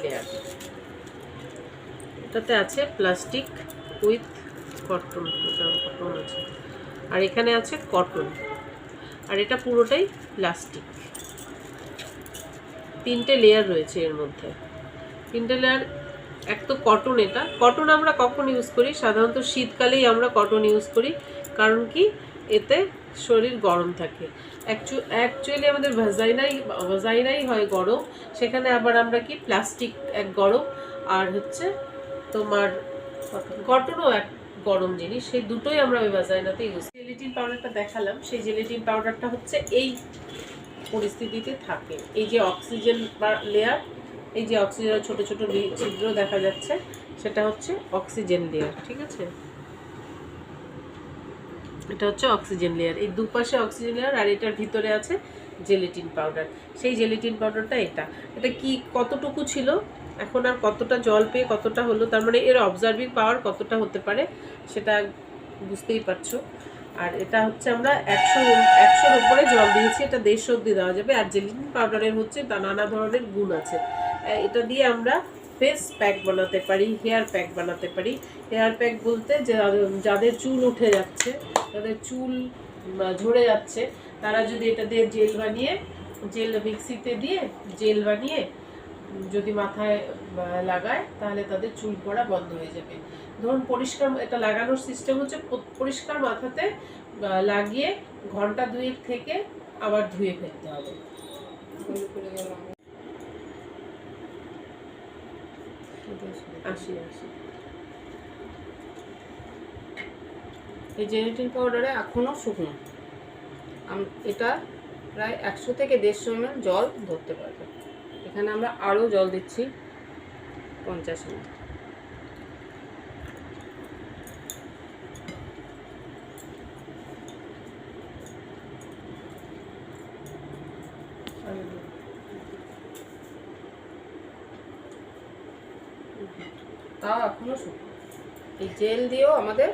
Layer. এটাতে আছে plastic with cotton, cotton আছে, আর এখানে আছে কটন, আর এটা পুরোটাই প্লাস্টিক। 3টে লেয়ার রয়েছে এর মধ্যে। 3টে লেয়ার। এক তো কটন, এটা কটন আমরা কখন ইউজ করি? সাধারণত শীতকালেই আমরা কটন ইউজ করি, কারণ কি এতে শরীর গরম থাকে। অ্যাকচুয়ালি আমাদের ভাজাইনাই হয় গরম, সেখানে আবার আমরা কি প্লাস্টিক এক গরম, আর হচ্ছে তোমার কটনও এক গরম জিনিস, সেই দুটোই আমরা ওই ভাজাইনাতে ইউজ। জেলেটিন পাউডারটা দেখালাম, সেই জেলেটিন পাউডারটা হচ্ছে এই পরিস্থিতিতে থাকে। এই যে অক্সিজেন লেয়ার, এই যে অক্সিজেনের ছোট ছোট ছিদ্র দেখা যাচ্ছে, সেটা হচ্ছে অক্সিজেন লেয়ার। ঠিক আছে, এটা হচ্ছে অক্সিজেন লেয়ার। এই দুপাশে অক্সিজেন লেয়ার, আর এটার ভিতরে আছে জেলেটিন পাউডার। সেই জেলেটিন পাউডারটা এটা কি কতটুকু ছিল, এখন আর কতটা জল পেয়ে কতটা হলো, তার মানে এর অবজার্ভিং পাওয়ার কতটা হতে পারে সেটা বুঝতেই পারছো। আর এটা হচ্ছে আমরা 100-100-র উপরে জল দিয়েছি, এটা 150 অবধি দেওয়া যাবে। আর জেলেটিন পাউডারের হচ্ছে নানা ধরনের গুণ আছে। এটা দিয়ে আমরা ফেস প্যাক বানাতে পারি, হেয়ার প্যাক বানাতে পারি। হেয়ার প্যাক বলতে যাদের চুল উঠে যাচ্ছে, যাদের চুল ঝরে যাচ্ছে, তারা যদি এটা দিয়ে জেল মিক্সিতে দিয়ে জেল বানিয়ে যদি মাথায় লাগায়, তাহলে তাদের চুল পড়া বন্ধ হয়ে যাবে। ধরুন পরিষ্কার, এটা লাগানোর সিস্টেম হচ্ছে পরিষ্কার মাথাতে লাগিয়ে ঘন্টা 2 থেকে আবার ধুয়ে ফেলতে হবে। এই জেলেটিন পাউডারে এখনও শুকনো, এটা প্রায় 100 থেকে 150 ml জল ধরতে পারবে। এখানে আমরা আরও জল দিচ্ছি 50 ml। তাও এখনও শুকনো। এই জেল দিয়েও আমাদের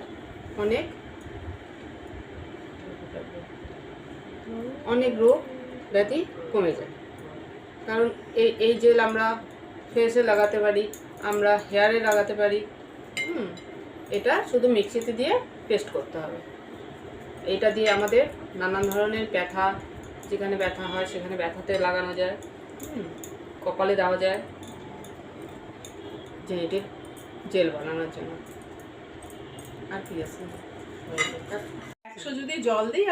অনেক রোগ ব্যাধি কমে যায়। কারণ এই জেল আমরা ফেসে লাগাতে পারি, আমরা হেয়ারে লাগাতে পারি। এটা শুধু মিক্সিতে দিয়ে পেস্ট করতে হবে। এইটা দিয়ে আমাদের নানান ধরনের ব্যথা, যেখানে ব্যথা হয় সেখানে ব্যথাতে লাগানো যায়, কপালে দেওয়া যায় জেনেটিক জেল বানানোর জন্য। আর কি আছে? 100 যদি জল দিই